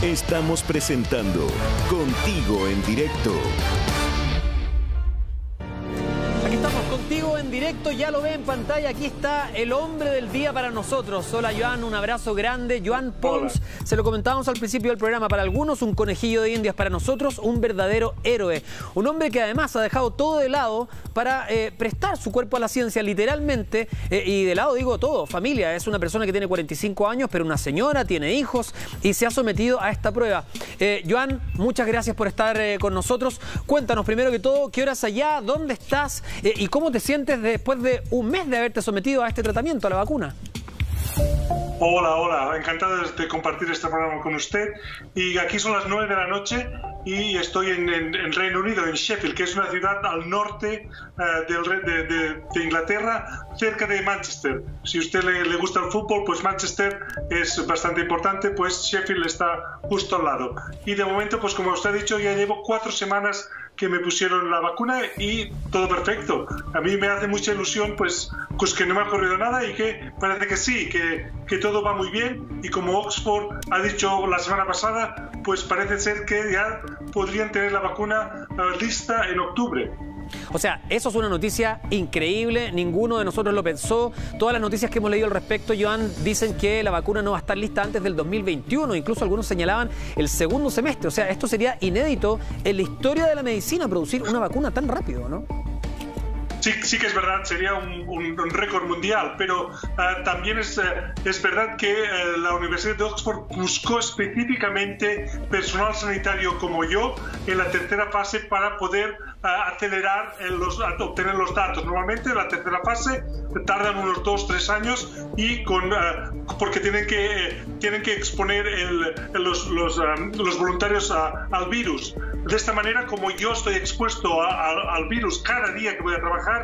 Estamos presentando Contigo en Directo. Aquí estamos contigo en directo, ya lo ve en pantalla, aquí está el hombre del día para nosotros. Hola Joan, un abrazo grande. Joan Pons, se lo comentábamos al principio del programa, para algunos un conejillo de indias, para nosotros un verdadero héroe. Un hombre que además ha dejado todo de lado para prestar su cuerpo a la ciencia, literalmente, y de lado digo todo, familia. Es una persona que tiene 45 años, pero una señora, tiene hijos y se ha sometido a esta prueba. Joan, muchas gracias por estar con nosotros. Cuéntanos primero que todo, ¿qué horas allá? ¿Dónde estás? ¿Y cómo te sientes después de un mes de haberte sometido a este tratamiento, a la vacuna? Hola, encantado de compartir este programa con usted. Y aquí son las 9 de la noche y estoy en Reino Unido, en Sheffield, que es una ciudad al norte de Inglaterra, cerca de Manchester. Si a usted le gusta el fútbol, pues Manchester es bastante importante, pues Sheffield está justo al lado. Y de momento, pues como usted ha dicho, ya llevo 4 semanas que me pusieron la vacuna y todo perfecto. A mí me hace mucha ilusión pues que no me ha ocurrido nada y que parece que sí, que todo va muy bien, y como Oxford ha dicho la semana pasada, pues parece ser que ya podrían tener la vacuna lista en octubre. O sea, eso es una noticia increíble, ninguno de nosotros lo pensó. Todas las noticias que hemos leído al respecto, Joan, dicen que la vacuna no va a estar lista antes del 2021, incluso algunos señalaban el segundo semestre. O sea, esto sería inédito en la historia de la medicina, producir una vacuna tan rápido, ¿no? Sí que es verdad, sería un récord mundial, pero también es verdad que la Universidad de Oxford buscó específicamente personal sanitario como yo en la tercera fase para poder acelerar obtener los datos. Normalmente en la tercera fase tardan unos 2-3 años y porque tienen que exponer los voluntarios al virus. De esta manera, como yo estoy expuesto al virus cada día que voy a trabajar,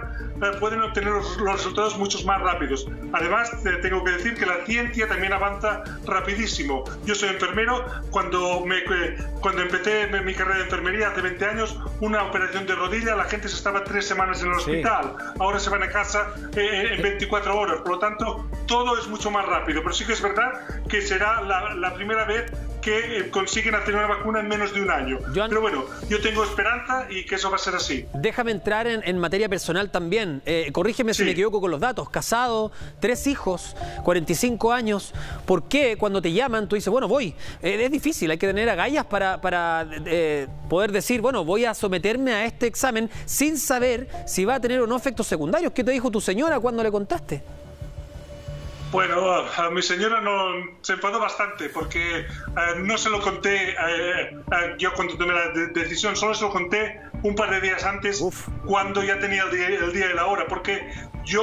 pueden obtener los resultados mucho más rápidos. Además, tengo que decir que la ciencia también avanza rapidísimo. Yo soy enfermero. Cuando empecé mi carrera de enfermería hace 20 años, una operación de rodilla, la gente se estaba 3 semanas en el hospital. Sí. Ahora se van a casa en 24 horas. Por lo tanto, todo es mucho más rápido. Pero sí que es verdad que será la primera vez que consiguen hacer una vacuna en menos de un año. Joan, pero bueno, yo tengo esperanza y que eso va a ser así. Déjame entrar en materia personal también. Corrígeme si me equivoco con los datos. Casado, 3 hijos, 45 años. ¿Por qué cuando te llaman tú dices, bueno, voy? Es difícil, hay que tener agallas para poder decir, bueno, voy a someterme a este examen sin saber si va a tener o no efectos secundarios. ¿Qué te dijo tu señora cuando le contaste? Bueno, a mi señora se enfadó bastante porque no se lo conté yo cuando tomé la decisión, solo se lo conté un par de días antes, cuando ya tenía el día y la hora, porque yo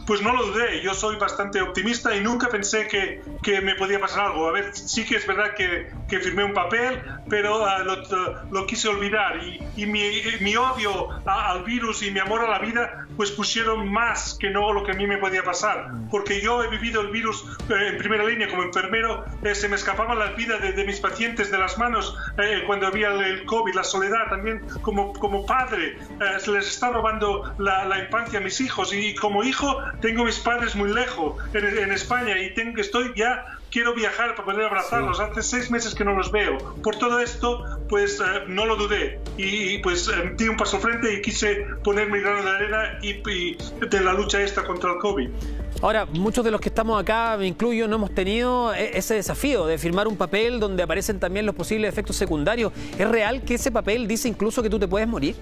pues no lo dudé. Yo soy bastante optimista y nunca pensé que me podía pasar algo. A ver, sí que es verdad que firmé un papel, pero lo quise olvidar, y mi odio al virus y mi amor a la vida pues pusieron más que no lo que a mí me podía pasar, porque yo he vivido el virus en primera línea como enfermero. Se me escapaba la vida de mis pacientes de las manos cuando había el COVID, la soledad también como padre. Se les está robando la infancia a mis hijos, y como hijo tengo a mis padres muy lejos en España, y quiero viajar para poder abrazarlos. Sí. Hace 6 meses que no los veo. Por todo esto, pues no lo dudé y pues di un paso al frente y quise poner mi grano de arena y de la lucha esta contra el COVID. Ahora, muchos de los que estamos acá, me incluyo, no hemos tenido ese desafío de firmar un papel donde aparecen también los posibles efectos secundarios. ¿Es real que ese papel dice incluso que tú te puedes morir?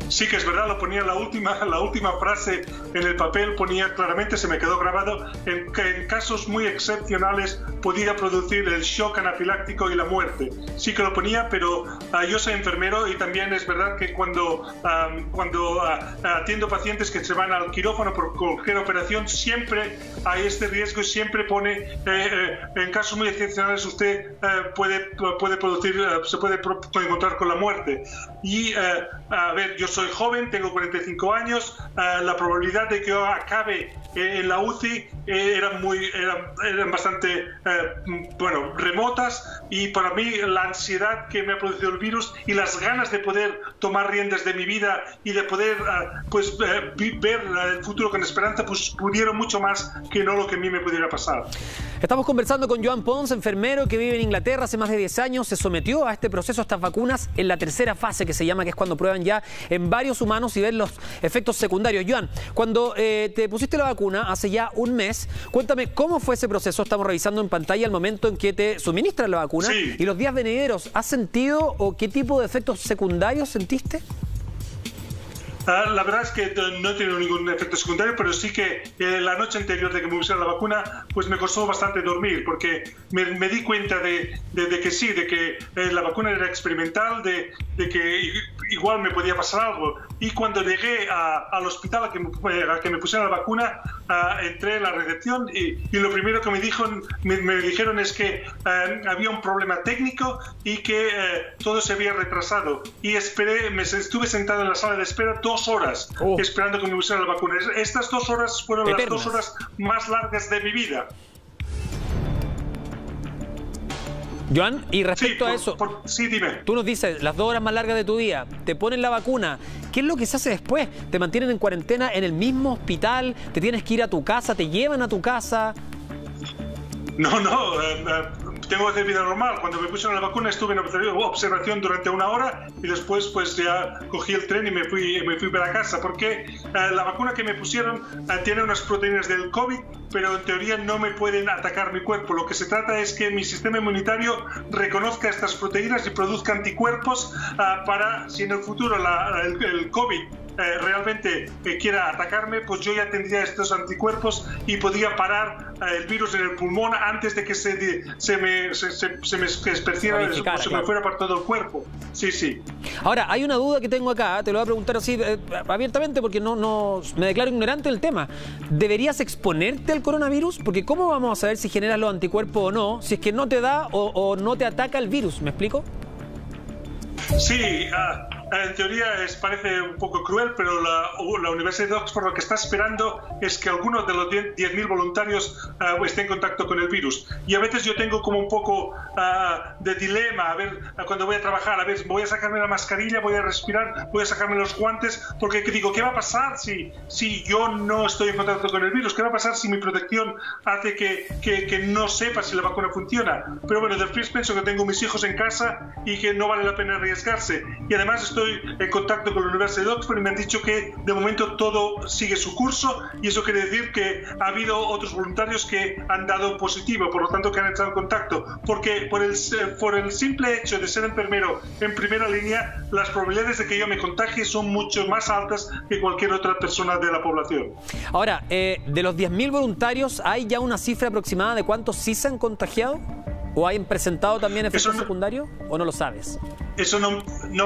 Sí que es verdad, lo ponía la última frase en el papel, ponía claramente, se me quedó grabado, que en casos muy excepcionales podía producir el shock anafiláctico y la muerte. Sí que lo ponía, pero yo soy enfermero y también es verdad que cuando atiendo pacientes que se van al quirófano por cualquier operación, siempre hay este riesgo y siempre pone, en casos muy excepcionales usted se puede encontrar con la muerte. Y a ver, yo soy joven, tengo 45 años, la probabilidad de que yo acabe en la UCI eran bastante remotas, y para mí la ansiedad que me ha producido el virus y las ganas de poder tomar riendas de mi vida y de poder ver el futuro con esperanza, pues pudieron mucho más que no lo que a mí me pudiera pasar. Estamos conversando con Joan Pons, enfermero que vive en Inglaterra hace más de 10 años. Se sometió a este proceso, a estas vacunas, en la tercera fase que se llama, que es cuando prueban ya en varios humanos y ven los efectos secundarios. Joan, cuando te pusiste la vacuna hace ya un mes, cuéntame cómo fue ese proceso. Estamos revisando en pantalla el momento en que te suministran la vacuna y los días venideros. ¿Has sentido o qué tipo de efectos secundarios sentiste? La verdad es que no he tenido ningún efecto secundario, pero sí que la noche anterior de que me pusieron la vacuna, pues me costó bastante dormir, porque me di cuenta de que sí, de que la vacuna era experimental, de que igual me podía pasar algo. Y cuando llegué al hospital a que me pusieran la vacuna, entré en la recepción y lo primero que me dijeron es que había un problema técnico y que todo se había retrasado. Y estuve sentado en la sala de espera 2 horas esperando que me pusieran la vacuna. Estas 2 horas fueron las 2 horas más largas de mi vida. Joan, y respecto a eso, sí, dime. Tú nos dices, las 2 horas más largas de tu día, te ponen la vacuna, ¿qué es lo que se hace después? ¿Te mantienen en cuarentena en el mismo hospital? ¿Te tienes que ir a tu casa? ¿Te llevan a tu casa? No, tengo que hacer vida normal. Cuando me pusieron la vacuna estuve en observación durante 1 hora y después pues ya cogí el tren y me fui para casa, porque la vacuna que me pusieron tiene unas proteínas del COVID, pero en teoría no me pueden atacar mi cuerpo. Lo que se trata es que mi sistema inmunitario reconozca estas proteínas y produzca anticuerpos para, si en el futuro el COVID realmente quiera atacarme, pues yo ya tendría estos anticuerpos y podría parar el virus en el pulmón antes de que se me esparciera, se me fuera por todo el cuerpo. Sí, sí. Ahora, hay una duda que tengo acá, te lo voy a preguntar así abiertamente porque no me declaro ignorante del tema. ¿Deberías exponerte al coronavirus? Porque ¿cómo vamos a saber si generas los anticuerpos o no, si es que no te da o no te ataca el virus? ¿Me explico? Sí, en teoría parece un poco cruel, pero la Universidad de Oxford lo que está esperando es que algunos de los 10.000 voluntarios estén en contacto con el virus. Y a veces yo tengo como un poco de dilema, a ver, cuando voy a trabajar, a ver, voy a sacarme la mascarilla, voy a respirar, voy a sacarme los guantes, porque digo, ¿qué va a pasar si yo no estoy en contacto con el virus? ¿Qué va a pasar si mi protección hace que no sepa si la vacuna funciona? Pero bueno, después pienso que tengo mis hijos en casa y que no vale la pena arriesgarse. Y además estoy en contacto con la Universidad de Oxford y me han dicho que de momento todo sigue su curso, y eso quiere decir que ha habido otros voluntarios que han dado positivo, por lo tanto que han entrado en contacto, porque por el simple hecho de ser enfermero en primera línea, las probabilidades de que yo me contagie son mucho más altas que cualquier otra persona de la población. Ahora, de los 10.000 voluntarios, ¿hay ya una cifra aproximada de cuántos sí se han contagiado? ¿O hayan presentado también efectos secundarios? ¿O no lo sabes? Eso no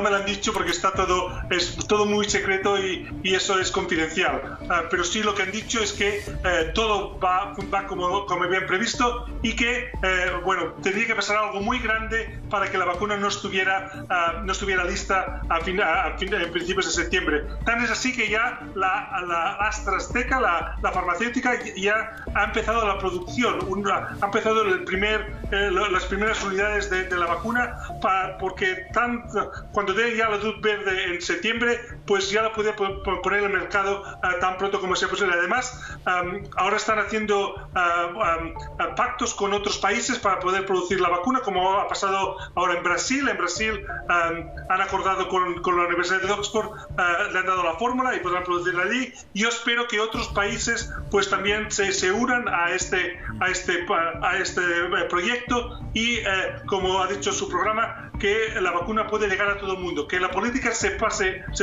me lo han dicho porque es todo muy secreto y eso es confidencial. Pero sí lo que han dicho es que todo va como habían previsto y que, bueno, tendría que pasar algo muy grande para que la vacuna no estuviera lista en principios de septiembre. Tan es así que ya la AstraZeneca, la farmacéutica, ya ha empezado la producción, ha empezado las primeras unidades de la vacuna, porque cuando dé ya la luz verde en septiembre, pues ya la puede poner en el mercado tan pronto como sea posible. Además, ahora están haciendo pactos con otros países para poder producir la vacuna, como ha pasado ahora en Brasil. En Brasil han acordado con la Universidad de Oxford, le han dado la fórmula y podrán producirla allí. Yo espero que otros países pues también se unan a este proyecto y, como ha dicho su programa, que la vacuna puede llegar a todo el mundo, que la política se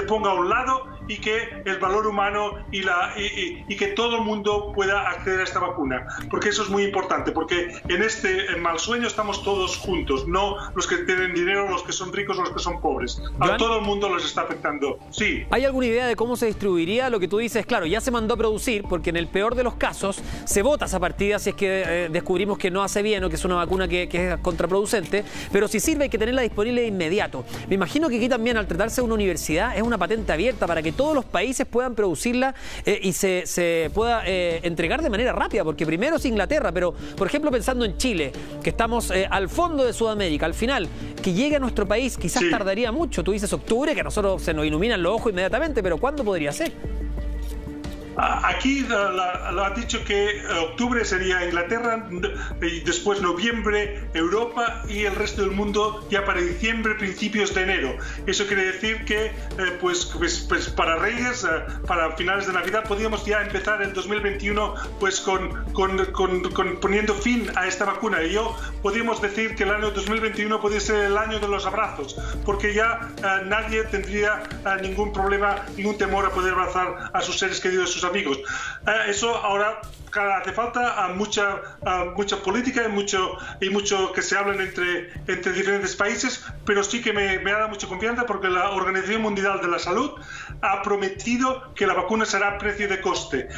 ponga a un lado y que el valor humano y que todo el mundo pueda acceder a esta vacuna, porque eso es muy importante, porque en este mal sueño estamos todos juntos, no los que tienen dinero, los que son ricos o los que son pobres. A todo el mundo les está afectando. Sí. ¿Hay alguna idea de cómo se distribuiría? Lo que tú dices, claro, ya se mandó a producir, porque en el peor de los casos se vota esa partida si es que descubrimos que no hace bien o que es una vacuna que es contraproducente, pero si sirve hay que tenerla disponible de inmediato. Me imagino que aquí también, al tratarse de una universidad, es una patente abierta para que todos los países puedan producirla y se pueda entregar de manera rápida, porque primero es Inglaterra, pero por ejemplo pensando en Chile, que estamos al fondo de Sudamérica, al final, que llegue a nuestro país quizás tardaría mucho. Tú dices octubre, que a nosotros se nos iluminan los ojos inmediatamente, pero ¿cuándo podría ser? Aquí lo ha dicho que octubre sería Inglaterra, y después noviembre Europa y el resto del mundo ya para diciembre, principios de enero. Eso quiere decir que pues para Reyes, para finales de Navidad, podríamos ya empezar el 2021 pues con poniendo fin a esta vacuna. Y podríamos decir que el año 2021 podría ser el año de los abrazos, porque ya nadie tendría ningún problema, ningún temor a poder abrazar a sus seres queridos, a sus amigos. Eso ahora hace falta mucha política y mucho que se hablen entre diferentes países, pero sí que me da mucha confianza porque la Organización Mundial de la Salud ha prometido que la vacuna será a precio de coste.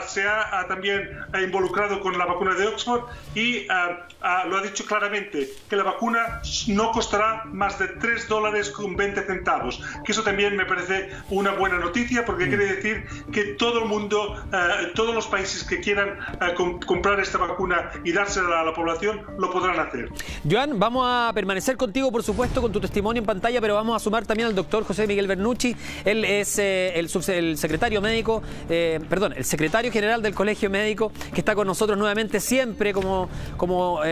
Se ha también involucrado con la vacuna de Oxford y lo ha dicho claramente, que la vacuna no costará más de $3.20, que eso también me parece una buena noticia, porque quiere decir que todo el mundo, todos los países que quieran comprar esta vacuna y dársela a la población, lo podrán hacer. Joan, vamos a permanecer contigo, por supuesto, con tu testimonio en pantalla, pero vamos a sumar también al doctor José Miguel Bernucci. Él es el secretario médico, el secretario general del Colegio Médico, que está con nosotros nuevamente siempre, como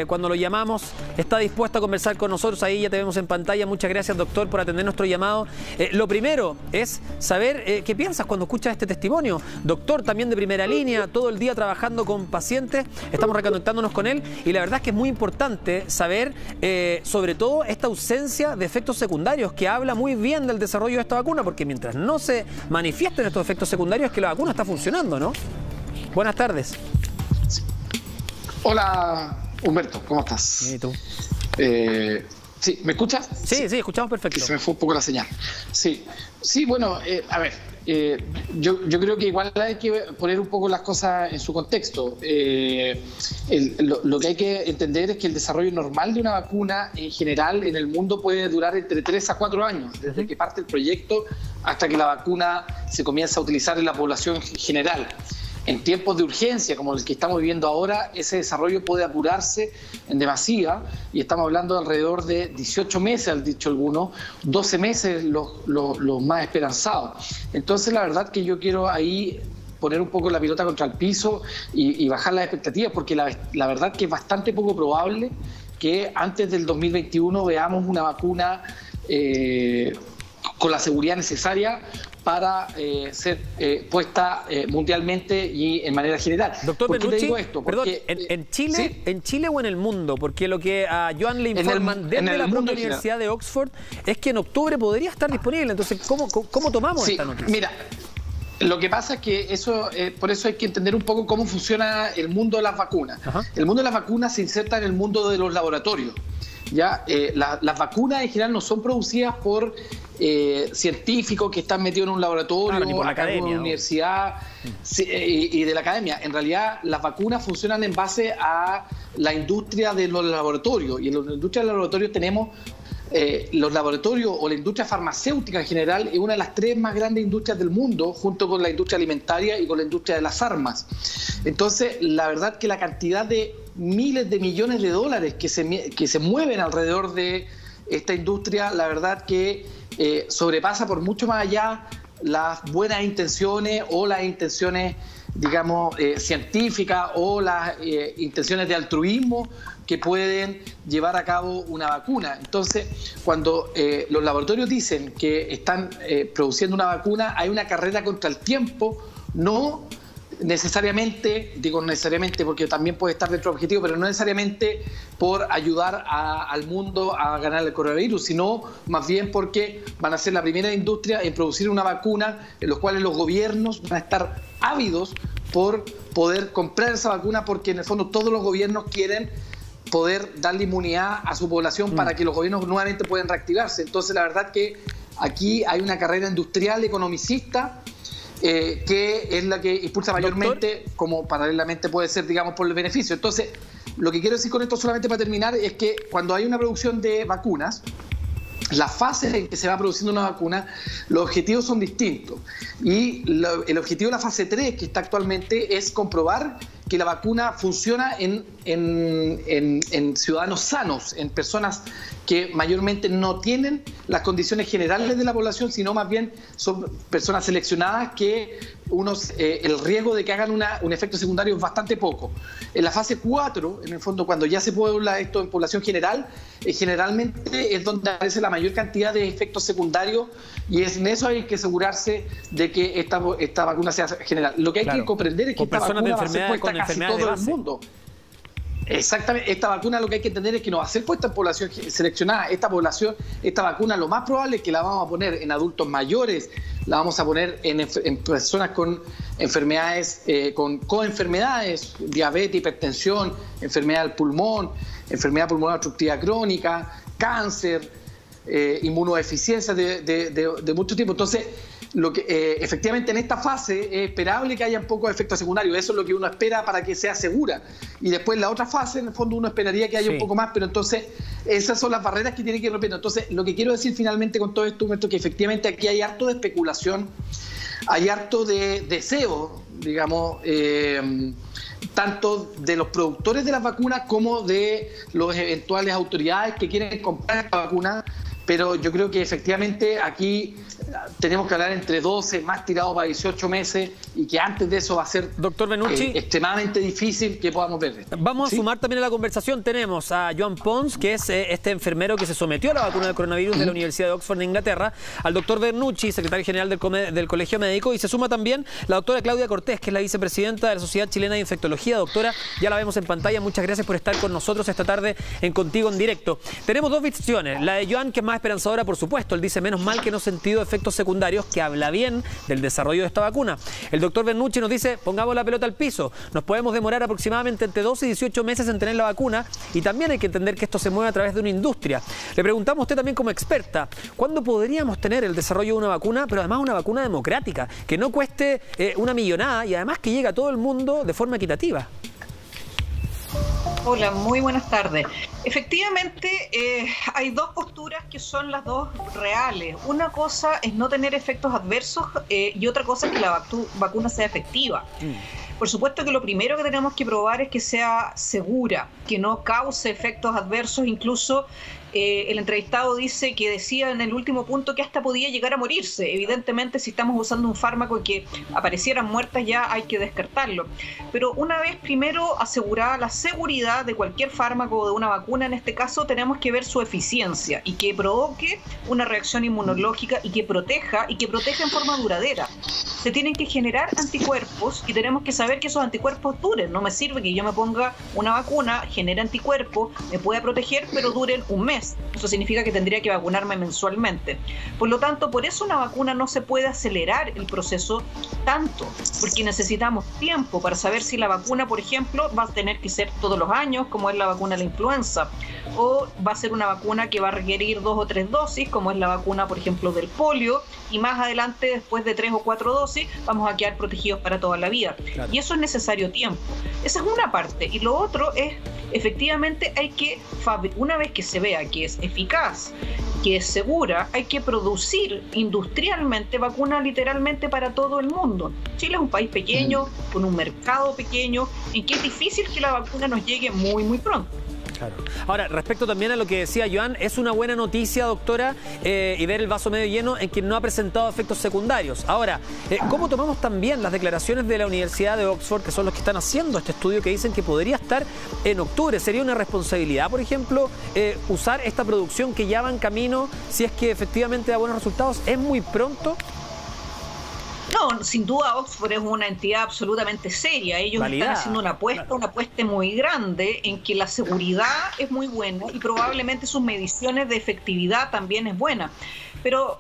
cuando lo llamamos, está dispuesto a conversar con nosotros. Ahí ya te vemos en pantalla. Muchas gracias, doctor, por atender nuestro llamado. Lo primero es saber qué piensas cuando escuchas este testimonio. Doctor, también de primera línea, todo el día trabajando con pacientes, estamos reconectándonos con él, y la verdad es que es muy importante saber sobre todo esta ausencia de efectos secundarios, que habla muy bien del desarrollo de esta vacuna, porque mientras no se manifiesten estos efectos secundarios es que la vacuna está funcionando, ¿no? Buenas tardes. Hola, Humberto, ¿cómo estás? ¿Y tú? ¿Sí? ¿Me escuchas? Sí, escuchamos perfecto. Se me fue un poco la señal. Sí, bueno, a ver, yo creo que igual hay que poner un poco las cosas en su contexto. Lo que hay que entender es que el desarrollo normal de una vacuna en general en el mundo puede durar entre 3 a 4 años, desde que parte el proyecto hasta que la vacuna se comienza a utilizar en la población general. En tiempos de urgencia, como el que estamos viviendo ahora, ese desarrollo puede apurarse en demasía, y estamos hablando de alrededor de 18 meses, han dicho algunos, 12 meses los más esperanzados. Entonces, la verdad que yo quiero ahí poner un poco la pelota contra el piso y bajar las expectativas, porque la verdad que es bastante poco probable que antes del 2021 veamos una vacuna con la seguridad necesaria para ser puesta mundialmente y en manera general. Doctor ¿Por qué Bernucci, te digo esto? Porque, ¿en Chile, ¿sí? ¿En Chile o en el mundo? Porque lo que a Joan le informan desde la propia Universidad de Oxford es que en octubre podría estar disponible. Entonces, ¿cómo tomamos esta noticia? Mira, lo que pasa es que por eso hay que entender un poco cómo funciona el mundo de las vacunas. Ajá. El mundo de las vacunas se inserta en el mundo de los laboratorios. ¿Ya? Las vacunas en general no son producidas por científicos que están metidos en un laboratorio, claro, acá en una universidad y de la academia. En realidad, las vacunas funcionan en base a la industria de los laboratorios, y en la industria de los laboratorios tenemos los laboratorios, o la industria farmacéutica en general, es una de las 3 más grandes industrias del mundo, junto con la industria alimentaria y con la industria de las armas. Entonces, la verdad que la cantidad de miles de millones de dólares que se mueven alrededor de esta industria, la verdad que sobrepasa por mucho más allá las buenas intenciones o las intenciones, digamos, científicas, o las intenciones de altruismo que pueden llevar a cabo una vacuna. Entonces, cuando los laboratorios dicen que están produciendo una vacuna, hay una carrera contra el tiempo, no necesariamente, digo necesariamente porque también puede estar dentro del objetivo, pero no necesariamente por ayudar al mundo a ganar el coronavirus, sino más bien porque van a ser la primera industria en producir una vacuna en los cuales los gobiernos van a estar ávidos por poder comprar esa vacuna, porque en el fondo todos los gobiernos quieren poder darle inmunidad a su población para que los gobiernos nuevamente puedan reactivarse. Entonces, la verdad que aquí hay una carrera industrial economicista que es la que impulsa mayormente, como paralelamente puede ser, digamos, por el beneficio. Entonces, lo que quiero decir con esto, solamente para terminar, es que cuando hay una producción de vacunas, las fases en que se va produciendo una vacuna, los objetivos son distintos. Y el objetivo de la fase 3, que está actualmente, es comprobar que la vacuna funciona en ciudadanos sanos, en personas que mayormente no tienen las condiciones generales de la población, sino más bien son personas seleccionadas que el riesgo de que hagan un efecto secundario es bastante poco. En la fase 4, en el fondo, cuando ya se pobla esto en población general, generalmente es donde aparece la mayor cantidad de efectos secundarios, y en eso hay que asegurarse de que esta vacuna sea general. Lo que hay que comprender es que esta vacuna va a ser puesta casi todo el mundo. Exactamente, esta vacuna lo que hay que entender es que no va a ser puesta en población seleccionada. Esta vacuna lo más probable es que la vamos a poner en adultos mayores, la vamos a poner en personas con enfermedades, con coenfermedades, diabetes, hipertensión, enfermedad del pulmón, enfermedad pulmonar obstructiva crónica, cáncer, inmunodeficiencia de mucho tiempo. Entonces, efectivamente en esta fase es esperable que haya un poco de efectos secundarios. Eso es lo que uno espera para que sea segura. Y después la otra fase, en el fondo, uno esperaría que haya un poco más, pero entonces esas son las barreras que tienen que ir rompiendo. Entonces, lo que quiero decir finalmente con todo esto, Humberto, que efectivamente aquí hay harto de especulación, hay harto de deseo, digamos, tanto de los productores de las vacunas como de las eventuales autoridades que quieren comprar esta vacuna. Pero yo creo que efectivamente aquí tenemos que hablar entre 12, más tirado para 18 meses, y que antes de eso va a ser, doctor Bernucci, extremadamente difícil que podamos ver. Vamos a sumar también a la conversación. Tenemos a Joan Pons, que es este enfermero que se sometió a la vacuna del coronavirus de la Universidad de Oxford en Inglaterra, al doctor Bernucci, secretario general del Colegio Médico, y se suma también la doctora Claudia Cortés, que es la vicepresidenta de la Sociedad Chilena de Infectología. Doctora, ya la vemos en pantalla. Muchas gracias por estar con nosotros esta tarde en Contigo en Directo. Tenemos dos visiones. La de Joan, que es más esperanzadora, por supuesto. Él dice, menos mal que no he sentido efectos secundarios, que habla bien del desarrollo de esta vacuna. El doctor Bernucci nos dice, pongamos la pelota al piso. Nos podemos demorar aproximadamente entre 12 y 18 meses en tener la vacuna, y también hay que entender que esto se mueve a través de una industria. Le preguntamos a usted también como experta, ¿cuándo podríamos tener el desarrollo de una vacuna, pero además una vacuna democrática, que no cueste una millonada y además que llegue a todo el mundo de forma equitativa? Hola, muy buenas tardes. Efectivamente, hay dos posturas que son las dos reales. Una cosa es no tener efectos adversos y otra cosa es que la vacuna sea efectiva. Por supuesto que lo primero que tenemos que probar es que sea segura, que no cause efectos adversos. Incluso el entrevistado decía en el último punto que hasta podía llegar a morirse. Evidentemente, si estamos usando un fármaco que aparecieran muertas, ya hay que descartarlo. Pero una vez primero asegurada la seguridad de cualquier fármaco o de una vacuna, en este caso, tenemos que ver su eficiencia y que provoque una reacción inmunológica y que proteja en forma duradera. Se tienen que generar anticuerpos y tenemos que saber que esos anticuerpos duren. No me sirve que yo me ponga una vacuna, genere anticuerpos, me pueda proteger, pero duren un mes. Eso significa que tendría que vacunarme mensualmente. Por lo tanto, por eso una vacuna no se puede acelerar el proceso tanto, porque necesitamos tiempo para saber si la vacuna, por ejemplo, va a tener que ser todos los años, como es la vacuna de la influenza, o va a ser una vacuna que va a requerir 2 o 3 dosis, como es la vacuna, por ejemplo, del polio, y más adelante, después de 3 o 4 dosis, vamos a quedar protegidos para toda la vida. Claro. Y eso es necesario tiempo. Esa es una parte. Y lo otro es, efectivamente, hay que, una vez que se vea que es eficaz, que es segura, hay que producir industrialmente vacuna literalmente para todo el mundo. Chile es un país pequeño, con un mercado pequeño, en que es difícil que la vacuna nos llegue muy, muy pronto. Claro. Ahora, respecto también a lo que decía Joan, es una buena noticia, doctora, y ver el vaso medio lleno en quien no ha presentado efectos secundarios. Ahora, ¿cómo tomamos también las declaraciones de la Universidad de Oxford, que son los que están haciendo este estudio, que dicen que podría estar en octubre? ¿Sería una responsabilidad, por ejemplo, usar esta producción que ya va en camino si es que efectivamente da buenos resultados? ¿Es muy pronto? No, sin duda Oxford es una entidad absolutamente seria. Ellos están haciendo una apuesta muy grande en que la seguridad es muy buena y probablemente sus mediciones de efectividad también es buena. Pero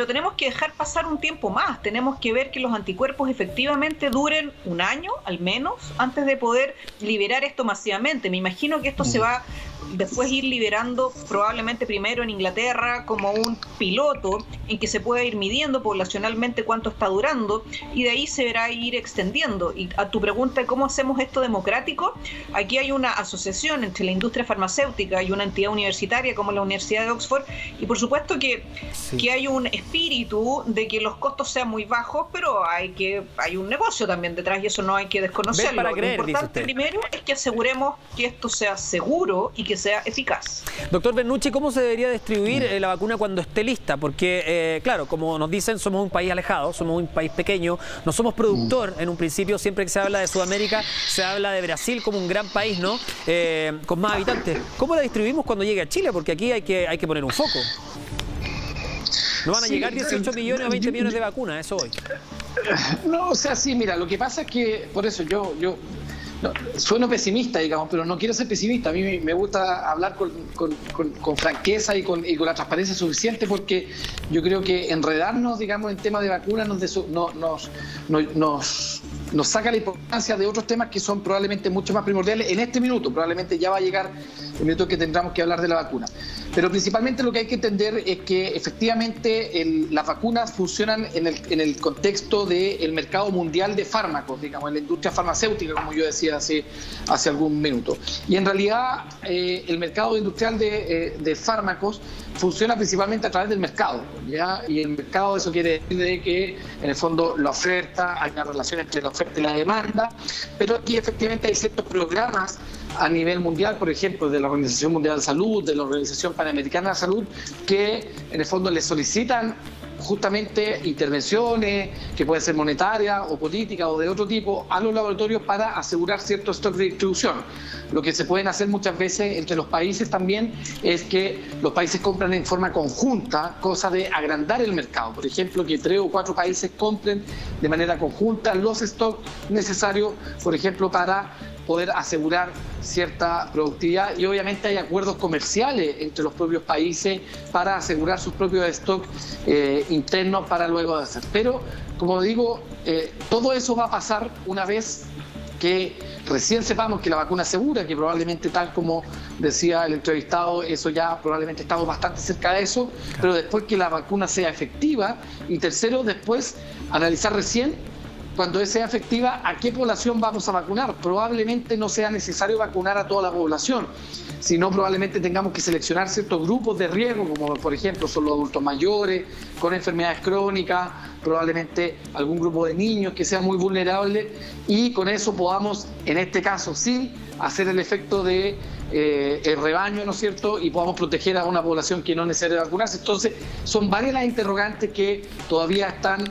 tenemos que dejar pasar un tiempo más. Tenemos que ver que los anticuerpos efectivamente duren un año, al menos, antes de poder liberar esto masivamente. Me imagino que esto se va después ir liberando probablemente primero en Inglaterra como un piloto en que se pueda ir midiendo poblacionalmente cuánto está durando y de ahí se verá ir extendiendo. Y a tu pregunta de cómo hacemos esto democrático, aquí hay una asociación entre la industria farmacéutica y una entidad universitaria como la Universidad de Oxford, y por supuesto que hay un espíritu de que los costos sean muy bajos, pero hay un negocio también detrás y eso no hay que desconocerlo. Para creer, lo importante primero es que aseguremos que esto sea seguro y que sea eficaz. Doctor Bernucci, ¿cómo se debería distribuir la vacuna cuando esté lista? Porque, claro, como nos dicen, somos un país alejado, somos un país pequeño, no somos productor en un principio. Siempre que se habla de Sudamérica, se habla de Brasil como un gran país, ¿no? Con más habitantes. ¿Cómo la distribuimos cuando llegue a Chile? Porque aquí hay que poner un foco. No van a llegar 18 millones o 20 millones de vacunas, eso hoy. No, o sea, sí, mira, lo que pasa es que, por eso yo sueno pesimista, digamos, pero no quiero ser pesimista. A mí me gusta hablar con franqueza y con la transparencia suficiente, porque yo creo que enredarnos, digamos, en temas de vacunas nos saca la importancia de otros temas que son probablemente mucho más primordiales en este minuto. Probablemente ya va a llegar el minuto que tendremos que hablar de la vacuna. Pero principalmente lo que hay que entender es que efectivamente las vacunas funcionan en el contexto del mercado mundial de fármacos, digamos, en la industria farmacéutica, como yo decía hace algún minuto. Y en realidad el mercado industrial de fármacos funciona principalmente a través del mercado, ¿ya? Y el mercado, eso quiere decir de que en el fondo la oferta, hay una relación entre la oferta y la demanda, pero aquí efectivamente hay ciertos programas a nivel mundial, por ejemplo, de la Organización Mundial de Salud, de la Organización Panamericana de Salud, que en el fondo le solicitan justamente intervenciones, que pueden ser monetarias o políticas o de otro tipo, a los laboratorios para asegurar cierto stock de distribución. Lo que se pueden hacer muchas veces entre los países también es que los países compran en forma conjunta, cosa de agrandar el mercado. Por ejemplo, que 3 o 4 países compren de manera conjunta los stocks necesarios, por ejemplo, para poder asegurar cierta productividad, y obviamente hay acuerdos comerciales entre los propios países para asegurar sus propios stocks internos para luego de hacer. Pero, como digo, todo eso va a pasar una vez que recién sepamos que la vacuna es segura, que probablemente, tal como decía el entrevistado, eso ya probablemente estamos bastante cerca de eso, pero después que la vacuna sea efectiva, y tercero, después analizar recién, cuando sea efectiva, ¿a qué población vamos a vacunar? Probablemente no sea necesario vacunar a toda la población, sino probablemente tengamos que seleccionar ciertos grupos de riesgo, como por ejemplo son los adultos mayores, con enfermedades crónicas, probablemente algún grupo de niños que sea muy vulnerable, y con eso podamos, en este caso sí, hacer el efecto de el rebaño, ¿no es cierto?, y podamos proteger a una población que no necesita vacunarse. Entonces, son varias las interrogantes que todavía están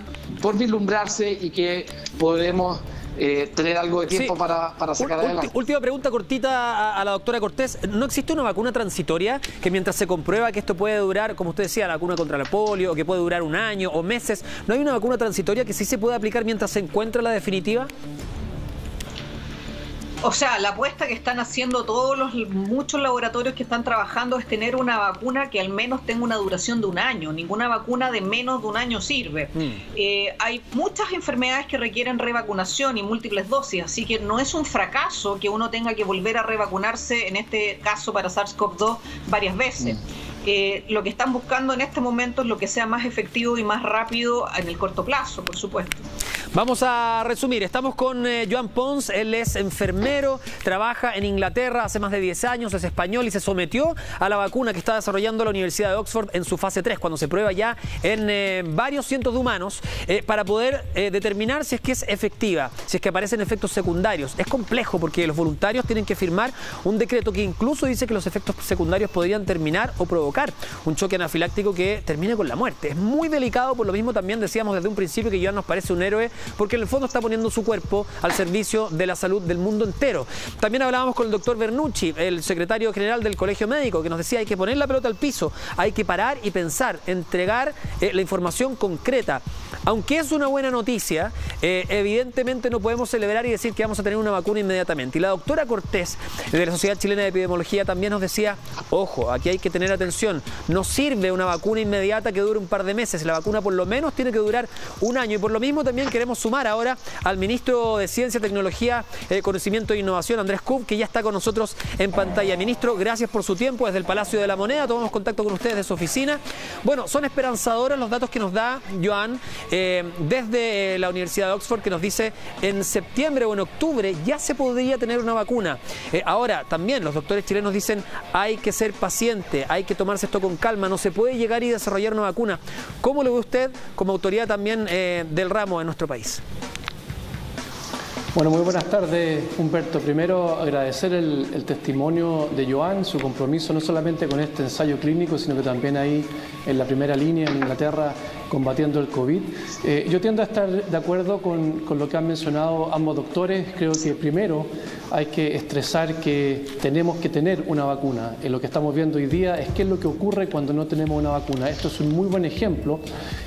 por vislumbrarse y que podemos tener algo de tiempo para sacar adelante. Última pregunta cortita a la doctora Cortés. ¿No existe una vacuna transitoria que, mientras se comprueba que esto puede durar, como usted decía, la vacuna contra el polio, o que puede durar un año o meses, ¿no hay una vacuna transitoria que sí se puede aplicar mientras se encuentra la definitiva? O sea, la apuesta que están haciendo muchos laboratorios que están trabajando es tener una vacuna que al menos tenga una duración de un año. Ninguna vacuna de menos de un año sirve. Hay muchas enfermedades que requieren revacunación y múltiples dosis, así que no es un fracaso que uno tenga que volver a revacunarse, en este caso para SARS-CoV-2, varias veces. Lo que están buscando en este momento es lo que sea más efectivo y más rápido en el corto plazo, por supuesto. Vamos a resumir. Estamos con Joan Pons. Él es enfermero, trabaja en Inglaterra hace más de 10 años, es español y se sometió a la vacuna que está desarrollando la Universidad de Oxford en su fase 3, cuando se prueba ya en varios cientos de humanos, para poder determinar si es que es efectiva, si es que aparecen efectos secundarios. Es complejo porque los voluntarios tienen que firmar un decreto que incluso dice que los efectos secundarios podrían terminar o provocar un choque anafiláctico que termine con la muerte. Es muy delicado, por lo mismo también decíamos desde un principio que Joan nos parece un héroe, porque en el fondo está poniendo su cuerpo al servicio de la salud del mundo entero. También hablábamos con el doctor Bernucci, el secretario general del Colegio Médico, que nos decía: hay que poner la pelota al piso, hay que parar y pensar, entregar la información concreta. aunque es una buena noticia, evidentemente no podemos celebrar y decir que vamos a tener una vacuna inmediatamente. Y la doctora Cortés, de la Sociedad Chilena de Epidemiología, también nos decía, ojo, aquí hay que tener atención, no sirve una vacuna inmediata que dure un par de meses, la vacuna por lo menos tiene que durar un año. Y por lo mismo también queremos sumar ahora al ministro de Ciencia, Tecnología, Conocimiento e Innovación, Andrés Kuhn, que ya está con nosotros en pantalla. Ministro, gracias por su tiempo desde el Palacio de la Moneda, tomamos contacto con ustedes de su oficina. Bueno, son esperanzadores los datos que nos da Joan desde la Universidad de Oxford, que nos dice en septiembre o en octubre ya se podría tener una vacuna. Ahora, también los doctores chilenos dicen hay que ser paciente, hay que tomarse esto con calma, no se puede llegar y desarrollar una vacuna. ¿Cómo lo ve usted como autoridad también del ramo en nuestro país? Bueno, muy buenas tardes, Humberto. Primero, agradecer el testimonio de Joan, su compromiso no solamente con este ensayo clínico, sino que también ahí en la primera línea en Inglaterra combatiendo el COVID. Yo tiendo a estar de acuerdo con lo que han mencionado ambos doctores. Creo que primero hay que estresar que tenemos que tener una vacuna. Lo que estamos viendo hoy día es qué es lo que ocurre cuando no tenemos una vacuna. Esto es un muy buen ejemplo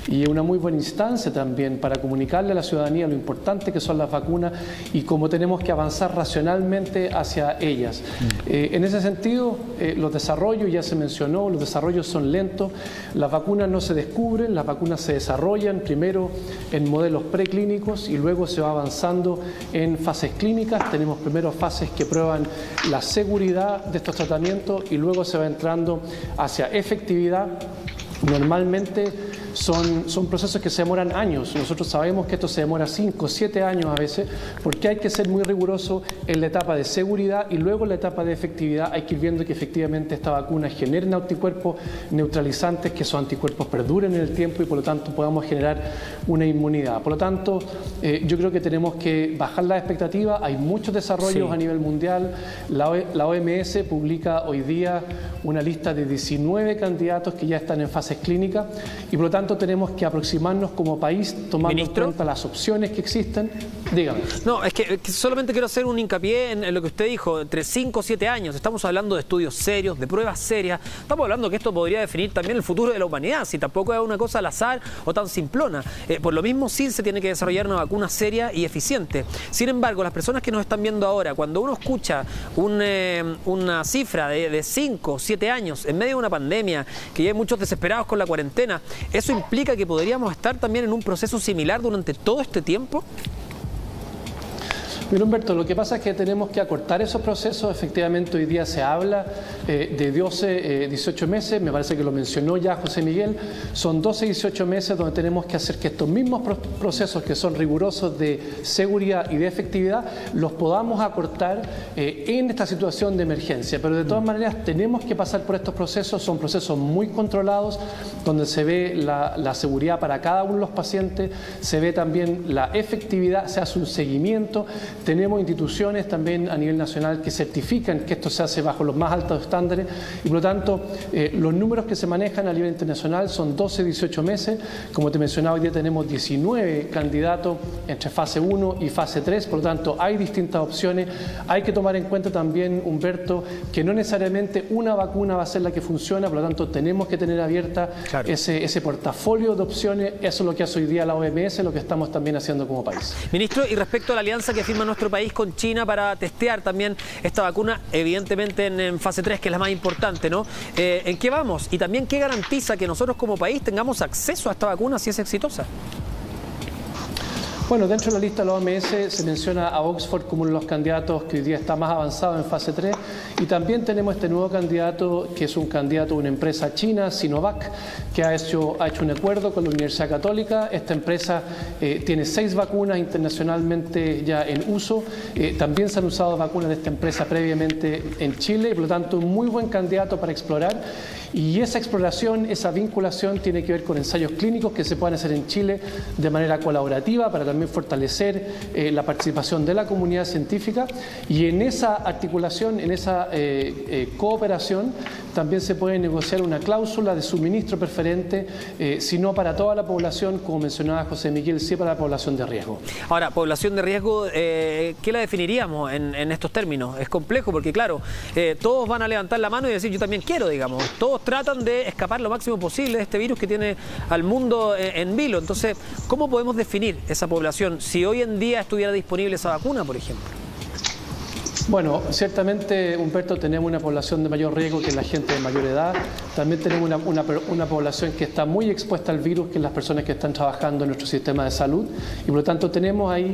y una muy buena instancia también para comunicarle a la ciudadanía lo importante que son las vacunas y cómo tenemos que avanzar racionalmente hacia ellas. En ese sentido, los desarrollos, ya se mencionó, los desarrollos son lentos, las vacunas no se descubren, las vacunas se desarrollan primero en modelos preclínicos y luego se va avanzando en fases clínicas. Tenemos primero fases que prueban la seguridad de estos tratamientos y luego se va entrando hacia efectividad. Normalmente son procesos que se demoran años. Nosotros sabemos que esto se demora 5 o 7 años a veces, porque hay que ser muy riguroso en la etapa de seguridad y luego en la etapa de efectividad hay que ir viendo que efectivamente esta vacuna genere anticuerpos neutralizantes, que esos anticuerpos perduren en el tiempo y por lo tanto podamos generar una inmunidad. Por lo tanto, yo creo que tenemos que bajar las expectativas. Hay muchos desarrollos a nivel mundial. La OMS publica hoy día una lista de 19 candidatos que ya están en fases clínicas y por lo tanto tenemos que aproximarnos como país tomando en cuenta las opciones que existen. Dígame. No, es que solamente quiero hacer un hincapié en lo que usted dijo, entre 5 o 7 años. Estamos hablando de estudios serios, de pruebas serias. Estamos hablando que esto podría definir también el futuro de la humanidad, si tampoco es una cosa al azar o tan simplona. Por lo mismo, sí se tiene que desarrollar una vacuna seria y eficiente. Sin embargo, las personas que nos están viendo ahora, cuando uno escucha una cifra de 5 o 7 años en medio de una pandemia, que ya hay muchos desesperados con la cuarentena, ¿eso implica que podríamos estar también en un proceso similar durante todo este tiempo? Mira, Humberto, lo que pasa es que tenemos que acortar esos procesos. Efectivamente, hoy día se habla de 12, 18 meses, me parece que lo mencionó ya José Miguel, son 12, 18 meses donde tenemos que hacer que estos mismos procesos que son rigurosos de seguridad y de efectividad los podamos acortar en esta situación de emergencia. Pero de todas maneras tenemos que pasar por estos procesos, son procesos muy controlados, donde se ve la seguridad para cada uno de los pacientes, se ve también la efectividad, se hace un seguimiento. Tenemos instituciones también a nivel nacional que certifican que esto se hace bajo los más altos estándares y por lo tanto los números que se manejan a nivel internacional son 12, 18 meses. Como te mencionaba, hoy día tenemos 19 candidatos entre fase 1 y fase 3, por lo tanto hay distintas opciones. Hay que tomar en cuenta también, Humberto, que no necesariamente una vacuna va a ser la que funciona, por lo tanto tenemos que tener abierta ese portafolio de opciones. Eso es lo que hace hoy día la OMS, lo que estamos también haciendo como país. Ministro, y respecto a la alianza que firma nuestro país con China para testear también esta vacuna, evidentemente en fase 3, que es la más importante, ¿no? ¿En qué vamos? Y también, ¿qué garantiza que nosotros como país tengamos acceso a esta vacuna si es exitosa? Bueno, dentro de la lista de la OMS se menciona a Oxford como uno de los candidatos que hoy día está más avanzado en fase 3 y también tenemos este nuevo candidato que es un candidato de una empresa china, Sinovac, que ha hecho un acuerdo con la Universidad Católica. Esta empresa tiene 6 vacunas internacionalmente ya en uso. También se han usado vacunas de esta empresa previamente en Chile y por lo tanto un muy buen candidato para explorar. Y esa exploración, esa vinculación tiene que ver con ensayos clínicos que se pueden hacer en Chile de manera colaborativa para también fortalecer la participación de la comunidad científica y en esa articulación, en esa cooperación también se puede negociar una cláusula de suministro preferente, si no para toda la población, como mencionaba José Miguel, sí para la población de riesgo. Ahora, población de riesgo, ¿qué la definiríamos en estos términos? Es complejo porque claro, todos van a levantar la mano y decir yo también quiero, digamos, todos todos tratan de escapar lo máximo posible de este virus que tiene al mundo en vilo. Entonces, ¿cómo podemos definir esa población si hoy en día estuviera disponible esa vacuna, por ejemplo? Bueno, ciertamente, Humberto, tenemos una población de mayor riesgo que es la gente de mayor edad. También tenemos una población que está muy expuesta al virus, que es las personas que están trabajando en nuestro sistema de salud. Y por lo tanto tenemos ahí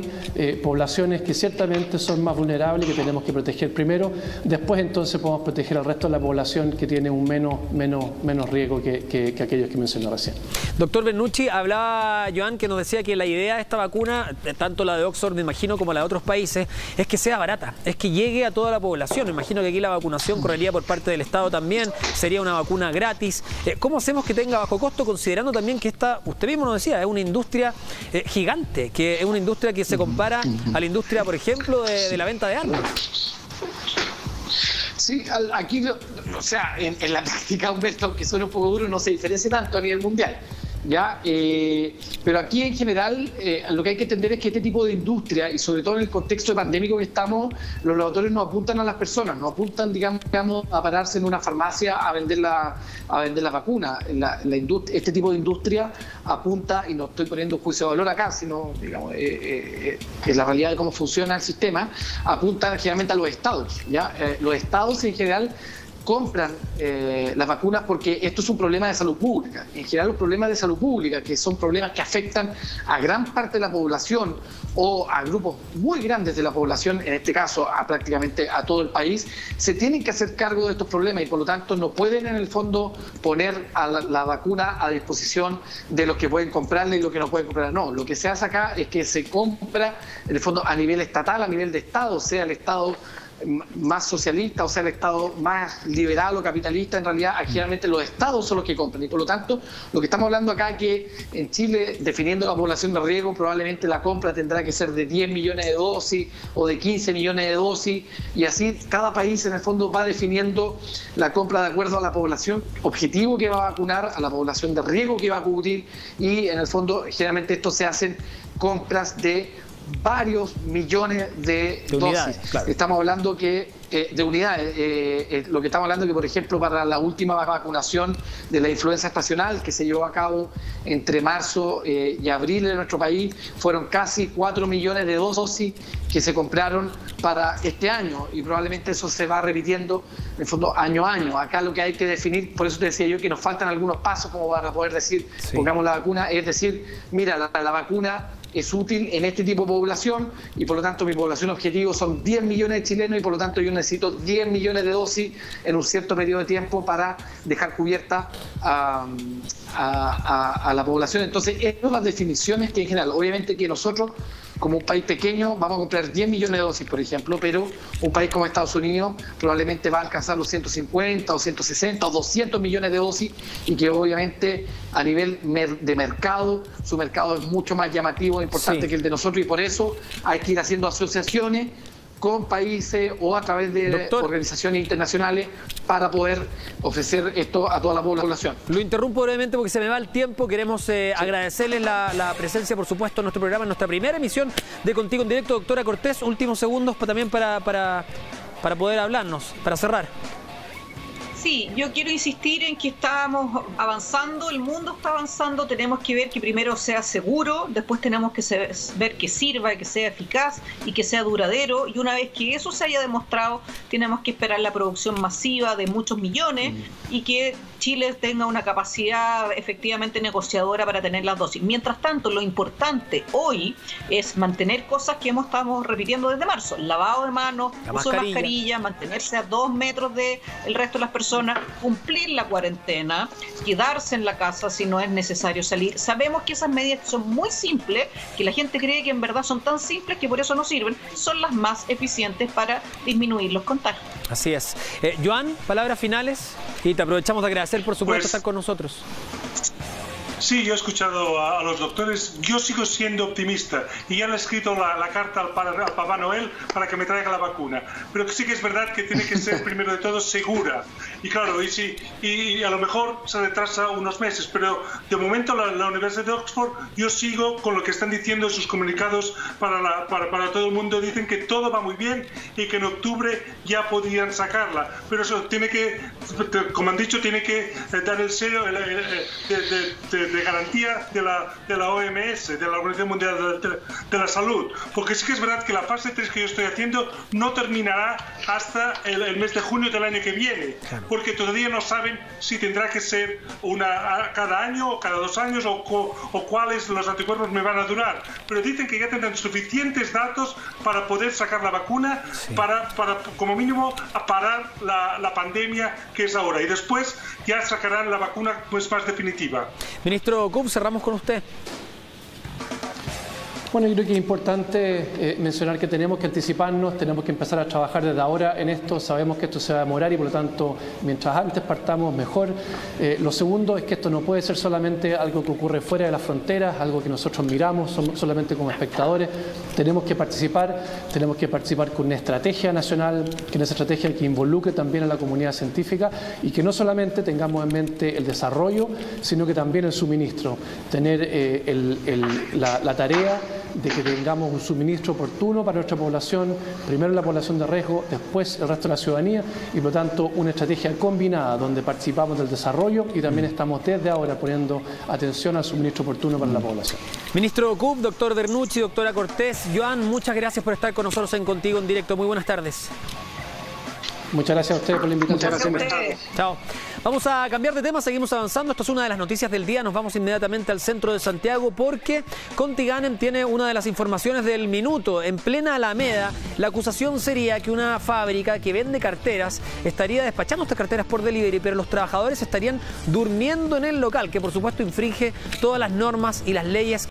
poblaciones que ciertamente son más vulnerables y que tenemos que proteger primero. Después entonces podemos proteger al resto de la población que tiene un menos riesgo que aquellos que mencioné recién. Doctor Bernucci, hablaba Joan que nos decía que la idea de esta vacuna, tanto la de Oxford, me imagino, como la de otros países, es que sea barata, es que llegue a toda la población. Me imagino que aquí la vacunación correría por parte del Estado también, sería una vacuna gratis. ¿Cómo hacemos que tenga bajo costo, considerando también que esta, usted mismo nos decía, es una industria gigante, que es una industria que se compara a la industria, por ejemplo, de la venta de armas? Sí, aquí, o sea, en la práctica, Humberto, que suena un poco duro, no se diferencia tanto a nivel mundial. ¿Ya? Pero aquí en general lo que hay que entender es que este tipo de industria, y sobre todo en el contexto pandémico que estamos, los laboratorios no apuntan a las personas, no apuntan, digamos, a pararse en una farmacia a vender la vacuna. Este tipo de industria apunta, y no estoy poniendo juicio de valor acá, sino, digamos, es la realidad de cómo funciona el sistema, apuntan generalmente a los estados, ¿ya? Los estados en general compran las vacunas porque esto es un problema de salud pública. En general, los problemas de salud pública, que son problemas que afectan a gran parte de la población o a grupos muy grandes de la población, en este caso a prácticamente a todo el país, se tienen que hacer cargo de estos problemas y por lo tanto no pueden en el fondo poner a la vacuna a disposición de los que pueden comprarla y los que no pueden comprarla. No, lo que se hace acá es que se compra en el fondo a nivel estatal, a nivel de Estado, sea el Estado más socialista, o sea, el Estado más liberal o capitalista. En realidad, generalmente los estados son los que compran y por lo tanto, lo que estamos hablando acá es que en Chile, definiendo la población de riesgo, probablemente la compra tendrá que ser de 10 millones de dosis o de 15 millones de dosis y así cada país en el fondo va definiendo la compra de acuerdo a la población objetivo que va a vacunar, a la población de riesgo que va a cubrir y en el fondo generalmente esto se hacen compras de varios millones de dosis. Unidades, claro. Estamos hablando que de unidades, lo que estamos hablando que por ejemplo para la última vacunación de la influenza estacional que se llevó a cabo entre marzo y abril en nuestro país fueron casi 4 millones de dosis que se compraron para este año y probablemente eso se va repitiendo en el fondo año a año. Acá lo que hay que definir, por eso te decía yo que nos faltan algunos pasos como para poder decir, sí, pongamos la vacuna, es decir, mira, la vacuna es útil en este tipo de población y por lo tanto mi población objetivo son 10 millones de chilenos y por lo tanto yo necesito 10 millones de dosis en un cierto periodo de tiempo para dejar cubierta a la población. Entonces, estas son las definiciones que en general, obviamente que nosotros como un país pequeño vamos a comprar 10 millones de dosis, por ejemplo, pero un país como Estados Unidos probablemente va a alcanzar los 150 o 160 o 200 millones de dosis y que obviamente a nivel de mercado, su mercado es mucho más llamativo e importante, sí, que el de nosotros y por eso hay que ir haciendo asociaciones con países o a través de organizaciones internacionales para poder ofrecer esto a toda la población. Lo interrumpo brevemente porque se me va el tiempo. Queremos agradecerles la presencia, por supuesto, en nuestro programa, en nuestra primera emisión de Contigo en Directo. Doctora Cortés, últimos segundos también para poder hablarnos, para cerrar. Sí, yo quiero insistir en que estamos avanzando, el mundo está avanzando, tenemos que ver que primero sea seguro, después tenemos que ver que sirva, que sea eficaz y que sea duradero, y una vez que eso se haya demostrado, tenemos que esperar la producción masiva de muchos millones y que Chile tenga una capacidad efectivamente negociadora para tener las dosis. Mientras tanto, lo importante hoy es mantener cosas que estamos repitiendo desde marzo: lavado de manos, uso de mascarilla, mantenerse a 2 metros del resto de las personas, cumplir la cuarentena, quedarse en la casa si no es necesario salir. Sabemos que esas medidas son muy simples, que la gente cree que en verdad son tan simples que por eso no sirven, son las más eficientes para disminuir los contagios. Así es. Joan, palabras finales y te aprovechamos de agradecer por supuesto estar con nosotros. Sí, yo he escuchado a los doctores. Yo sigo siendo optimista y ya le he escrito la carta al Papá Noel para que me traiga la vacuna. Pero sí que es verdad que tiene que ser, primero de todo, segura. Y claro, y a lo mejor se retrasa unos meses, pero de momento la Universidad de Oxford, yo sigo con lo que están diciendo en sus comunicados para todo el mundo. Dicen que todo va muy bien y que en octubre ya podrían sacarla. Pero eso tiene que, como han dicho, tiene que dar el sello de garantía de la OMS, de la Organización Mundial de la Salud. Porque sí que es verdad que la fase 3 que yo estoy haciendo no terminará hasta el mes de junio del año que viene, porque todavía no saben si tendrá que ser una cada año o cada 2 años o cuáles los anticuerpos me van a durar. Pero dicen que ya tendrán suficientes datos para poder sacar la vacuna, para como mínimo parar la pandemia que es ahora, y después ya sacarán la vacuna pues más definitiva. Ministro Kub, cerramos con usted. Bueno, yo creo que es importante mencionar que tenemos que anticiparnos, tenemos que empezar a trabajar desde ahora en esto. Sabemos que esto se va a demorar y por lo tanto, mientras antes partamos, mejor. Lo segundo es que esto no puede ser solamente algo que ocurre fuera de las fronteras, algo que nosotros miramos solamente como espectadores. Tenemos que participar con una estrategia nacional, que una estrategia que involucre también a la comunidad científica y que no solamente tengamos en mente el desarrollo, sino que también el suministro. Tener la tarea de que tengamos un suministro oportuno para nuestra población, primero la población de riesgo, después el resto de la ciudadanía, y por lo tanto una estrategia combinada donde participamos del desarrollo y también estamos desde ahora poniendo atención al suministro oportuno para la población. Ministro Kub, doctor Dernucci, doctora Cortés, Joan, muchas gracias por estar con nosotros en Contigo en Directo. Muy buenas tardes. Muchas gracias a ustedes por la invitación. Muchas gracias. Chao. Vamos a cambiar de tema, seguimos avanzando. Esto es una de las noticias del día. Nos vamos inmediatamente al centro de Santiago porque Contiganem tiene una de las informaciones del minuto. En plena Alameda, la acusación sería que una fábrica que vende carteras estaría despachando estas carteras por delivery, pero los trabajadores estarían durmiendo en el local, que por supuesto infringe todas las normas y las leyes